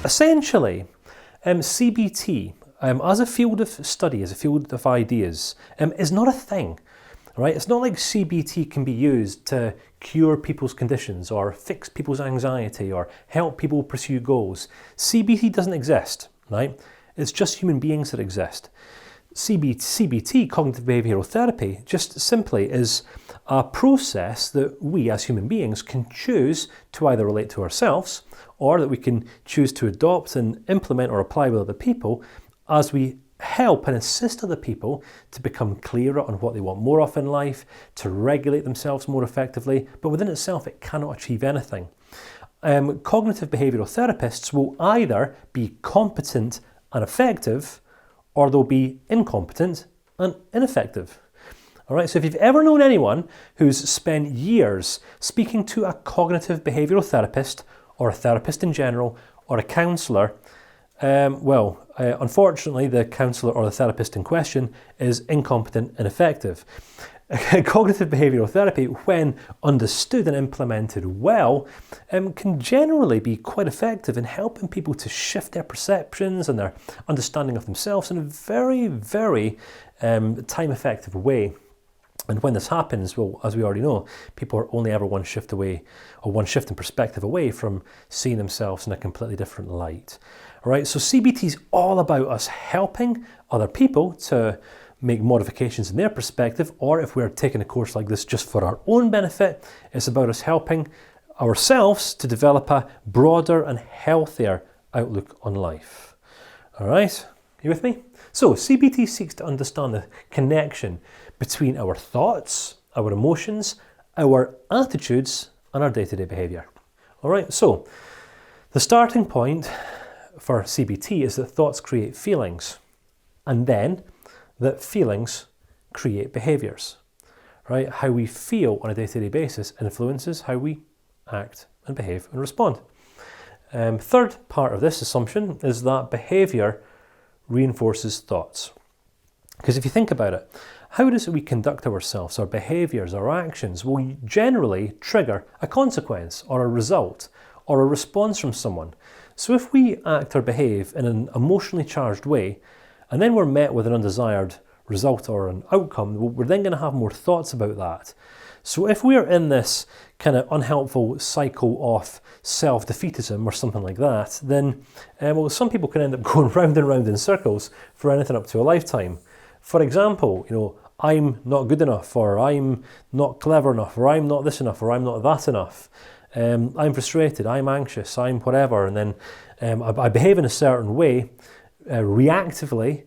essentially, CBT, as a field of study, as a field of ideas, is not a thing, right? It's not like CBT can be used to cure people's conditions or fix people's anxiety or help people pursue goals. CBT doesn't exist, right? It's just human beings that exist. CBT, cognitive behavioural therapy, just simply is a process that we as human beings can choose to either relate to ourselves or that we can choose to adopt and implement or apply with other people as we help and assist other people to become clearer on what they want more of in life, to regulate themselves more effectively, but within itself it cannot achieve anything. Cognitive behavioural therapists will either be competent and effective, or they'll be incompetent and ineffective. All right, so if you've ever known anyone who's spent years speaking to a cognitive behavioural therapist, or a therapist in general, or a counsellor, unfortunately, the counsellor or the therapist in question is incompetent and ineffective. Cognitive behavioural therapy, when understood and implemented well, can generally be quite effective in helping people to shift their perceptions and their understanding of themselves in a very, very time-effective way. And when this happens, well, as we already know, people are only ever one shift away, or one shift in perspective away from seeing themselves in a completely different light. All right, so CBT is all about us helping other people to make modifications in their perspective, or if we're taking a course like this just for our own benefit, it's about us helping ourselves to develop a broader and healthier outlook on life. All right, you with me? So CBT seeks to understand the connection between our thoughts, our emotions, our attitudes, and our day-to-day behaviour. All right, so the starting point for CBT is that thoughts create feelings, and then that feelings create behaviours. Right? How we feel on a day-to-day basis influences how we act and behave and respond. Third part of this assumption is that behaviour reinforces thoughts. Because if you think about it, how does we conduct ourselves, our behaviours, our actions will generally trigger a consequence or a result or a response from someone. So if we act or behave in an emotionally charged way, and then we're met with an undesired result or an outcome, we're then going to have more thoughts about that. So if we're in this kind of unhelpful cycle of self-defeatism or something like that, then some people can end up going round and round in circles for anything up to a lifetime. For example, I'm not good enough, or I'm not clever enough, or I'm not this enough, or I'm not that enough. I'm frustrated, I'm anxious, I'm whatever, and then I behave in a certain way reactively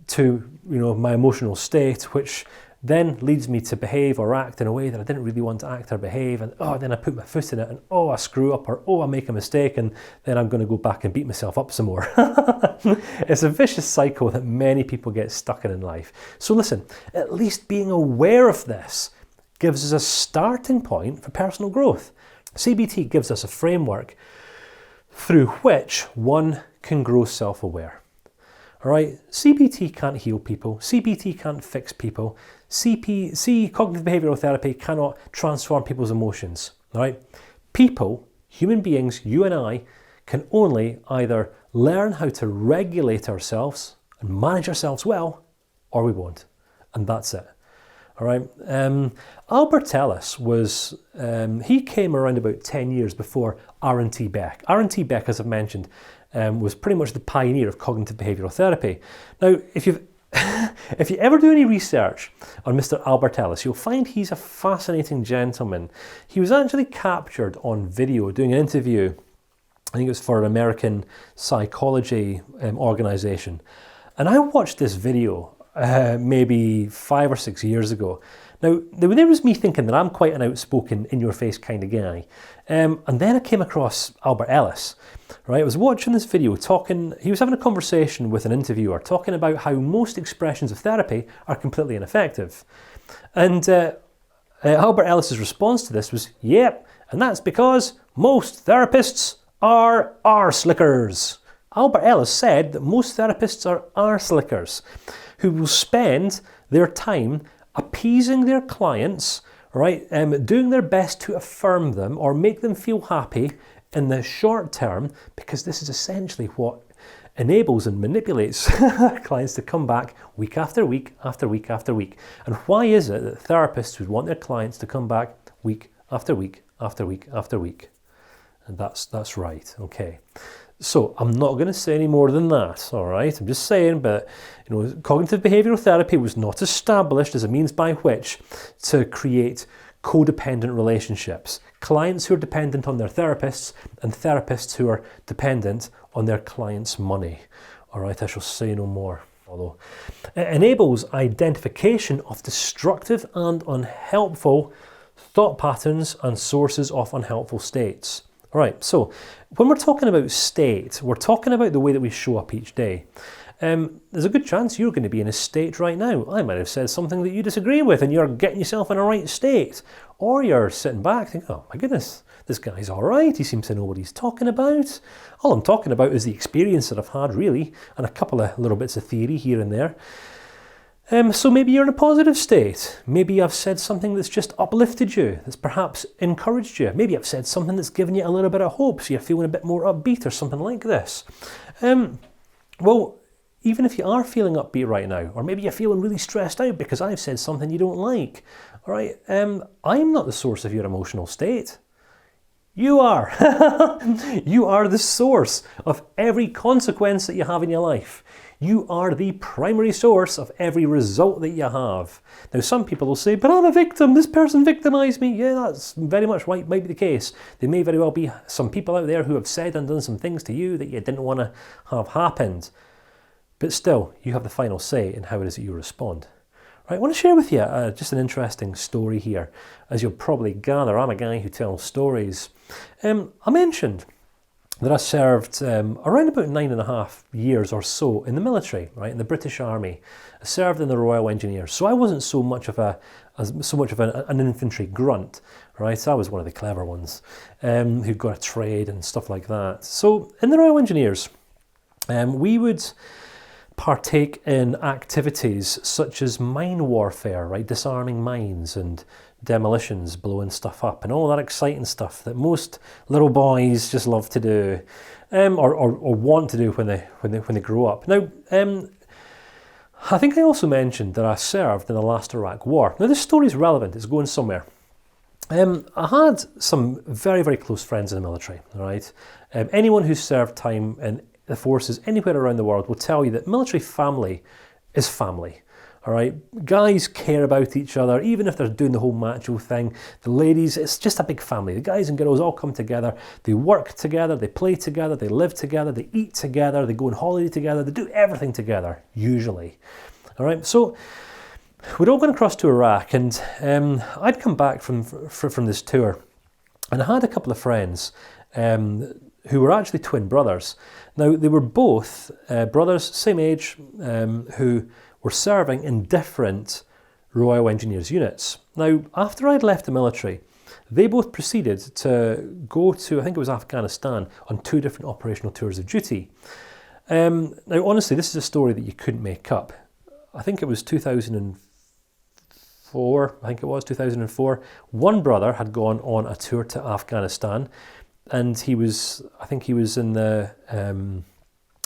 to my emotional state, which then leads me to behave or act in a way that I didn't really want to act or behave, and then I put my foot in it, and I screw up, or I make a mistake, and then I'm going to go back and beat myself up some more. It's a vicious cycle that many people get stuck in life. So listen, at least being aware of this gives us a starting point for personal growth. CBT gives us a framework through which one can grow self-aware. All right, CBT can't heal people. CBT can't fix people. Cognitive behavioural therapy cannot transform people's emotions. All right, people, human beings, you and I, can only either learn how to regulate ourselves and manage ourselves well, or we won't, and that's it. All right. Albert Ellis he came around about 10 years before Aaron T. Beck. Aaron T. Beck, as I've mentioned, was pretty much the pioneer of cognitive behavioural therapy. Now, if you ever do any research on Mr. Albert Ellis, you'll find he's a fascinating gentleman. He was actually captured on video doing an interview. I think it was for an American psychology organisation. And I watched this video maybe 5 or 6 years ago. Now, there was me thinking that I'm quite an outspoken, in-your-face kind of guy. And then I came across Albert Ellis. Right, I was watching this video he was having a conversation with an interviewer talking about how most expressions of therapy are completely ineffective. And Albert Ellis's response to this was, yep, and that's because most therapists are arse-lickers. Albert Ellis said that most therapists are arse-lickers who will spend their time appeasing their clients, right, doing their best to affirm them or make them feel happy in the short term, because this is essentially what enables and manipulates clients to come back week after week after week after week. And why is it that therapists would want their clients to come back week after week after week after week? And that's right, okay. So I'm not going to say any more than that, all right? I'm just saying, but cognitive behavioural therapy was not established as a means by which to create codependent relationships. Clients who are dependent on their therapists and therapists who are dependent on their clients' money. All right, I shall say no more. Although it enables identification of destructive and unhelpful thought patterns and sources of unhelpful states. All right, so when we're talking about state, we're talking about the way that we show up each day. There's a good chance you're going to be in a state right now. I might have said something that you disagree with and you're getting yourself in a right state. Or you're sitting back thinking, oh my goodness, this guy's all right. He seems to know what he's talking about. All I'm talking about is the experience that I've had, really, and a couple of little bits of theory here and there. So maybe you're in a positive state. Maybe I've said something that's just uplifted you, that's perhaps encouraged you. Maybe I've said something that's given you a little bit of hope, so you're feeling a bit more upbeat or something like this. Well, even if you are feeling upbeat right now, or maybe you're feeling really stressed out because I've said something you don't like, all right, I'm not the source of your emotional state. You are. You are the source of every consequence that you have in your life. You are the primary source of every result that you have. Now, some people will say, but I'm a victim, this person victimized me. Yeah, that's very much might be the case. There may very well be some people out there who have said and done some things to you that you didn't want to have happened. But still, you have the final say in how it is that you respond. Right, I want to share with you just an interesting story here. As you'll probably gather, I'm a guy who tells stories. I mentioned that I served around about 9.5 years or so in the military, right, in the British Army. I served in the Royal Engineers, so I wasn't so much of an infantry grunt, right? I was one of the clever ones who got a trade and stuff like that. So in the Royal Engineers, we would partake in activities such as mine warfare, right, disarming mines and demolitions, blowing stuff up, and all that exciting stuff that most little boys just love to do, or want to do when they grow up. Now, I think I also mentioned that I served in the last Iraq War. Now, this story is relevant; it's going somewhere. I had some very, very close friends in the military. All right, anyone who's served time in the forces anywhere around the world will tell you that military family is family. All right, guys care about each other, even if they're doing the whole macho thing. The ladies, it's just a big family. The guys and girls all come together. They work together, they play together, they live together, they eat together, they go on holiday together, they do everything together, usually. All right, so we'd all gone across to Iraq, and I'd come back from this tour, and I had a couple of friends who were actually twin brothers. Now, they were both brothers, same age, who were serving in different Royal Engineers units. Now, after I'd left the military, they both proceeded to go to, I think it was Afghanistan, on 2 different operational tours of duty. Now, honestly, this is a story that you couldn't make up. I think it was 2004. One brother had gone on a tour to Afghanistan, and I think he was in the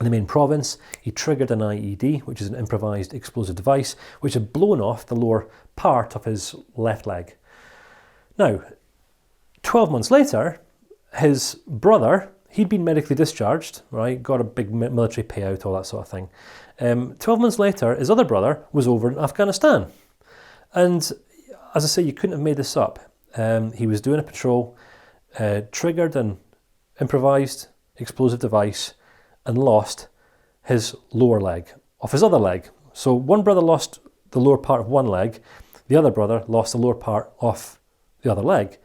main province. He triggered an IED, which is an improvised explosive device, which had blown off the lower part of his left leg. Now, 12 months later, his brother, he'd been medically discharged, right, got a big military payout, all that sort of thing. 12 months later, his other brother was over in Afghanistan. And as I say, you couldn't have made this up. He was doing a patrol, triggered an improvised explosive device, and lost his lower leg off his other leg. So one brother lost the lower part of one leg, the other brother lost the lower part of the other leg.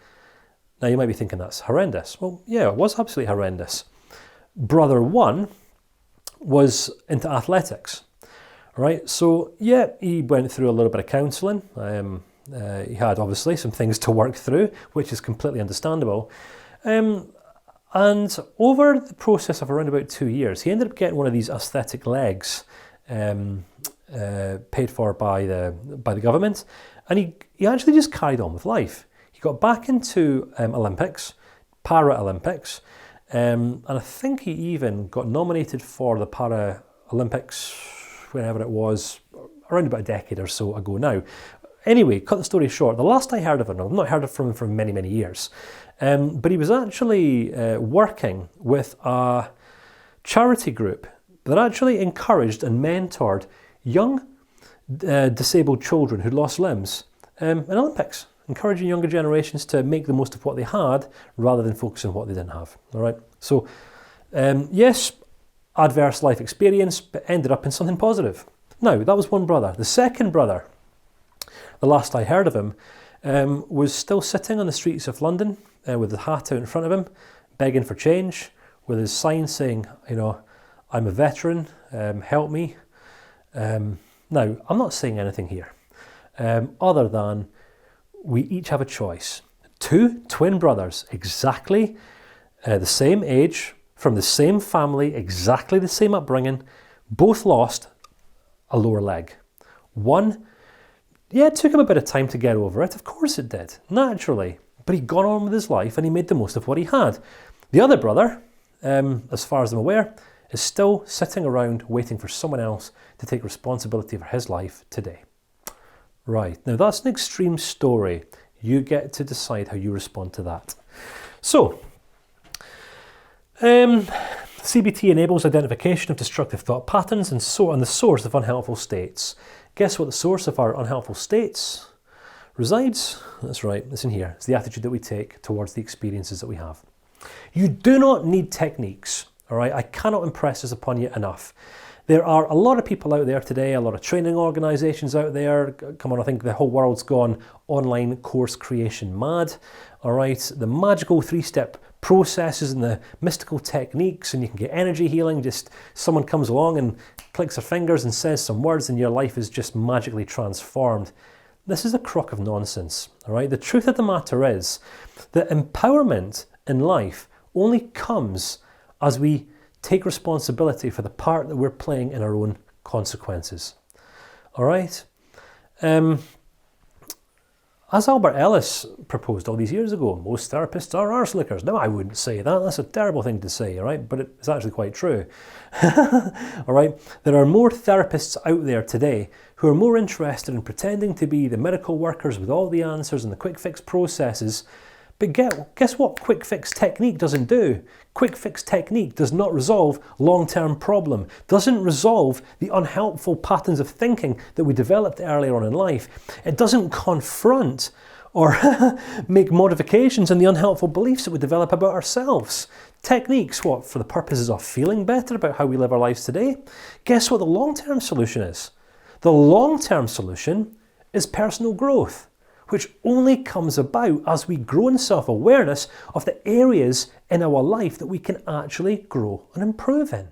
Now you might be thinking that's horrendous. Well, yeah, it was absolutely horrendous. Brother one was into athletics, right? So yeah, he went through a little bit of counselling. He had obviously some things to work through, which is completely understandable. And over the process of around about 2 years, he ended up getting one of these aesthetic legs paid for by the government, and he actually just carried on with life. He got back into Olympics, Paralympics, And I think he even got nominated for the Paralympics, whenever it was, around about a decade or so ago now. Anyway, cut the story short, the last I heard of him, I've not heard from him for many, many years, but he was actually working with a charity group that actually encouraged and mentored young disabled children who lost limbs in Olympics, encouraging younger generations to make the most of what they had rather than focus on what they didn't have. All right. So, yes, adverse life experience, but ended up in something positive. Now, that was one brother. The second brother, the last I heard of him, was still sitting on the streets of London with the hat out in front of him, begging for change, with his sign saying, you know, I'm a veteran, help me. Now, I'm not saying anything here, other than we each have a choice. Two twin brothers, exactly the same age, from the same family, exactly the same upbringing, both lost a lower leg. One, yeah, it took him a bit of time to get over it, of course it did, naturally, but he got on with his life and he made the most of what he had. The other brother, as far as I'm aware, is still sitting around waiting for someone else to take responsibility for his life today. Right, now that's an extreme story. You get to decide how you respond to that. So, CBT enables identification of destructive thought patterns and the source of unhelpful states. Guess what the source of our unhelpful states resides? That's right, it's in here. It's the attitude that we take towards the experiences that we have. You do not need techniques, all right? I cannot impress this upon you enough. There are a lot of people out there today, a lot of training organisations out there. Come on, I think the whole world's gone online course creation mad, all right? The magical 3-step processes and the mystical techniques, and you can get energy healing. Just someone comes along and clicks their fingers and says some words and your life is just magically transformed. This is a crock of nonsense, all right? The truth of the matter is that empowerment in life only comes as we take responsibility for the part that we're playing in our own consequences, all right? As Albert Ellis proposed all these years ago, most therapists are arse lickers. Now, I wouldn't say that. That's a terrible thing to say, all right? But it's actually quite true. All right? There are more therapists out there today who are more interested in pretending to be the miracle workers with all the answers and the quick fix processes. But guess what quick fix technique doesn't do? Quick fix technique does not resolve long-term problem, doesn't resolve the unhelpful patterns of thinking that we developed earlier on in life. It doesn't confront or make modifications in the unhelpful beliefs that we develop about ourselves. Techniques, what, for the purposes of feeling better about how we live our lives today? Guess what the long-term solution is? The long-term solution is personal growth, which only comes about as we grow in self-awareness of the areas in our life that we can actually grow and improve in.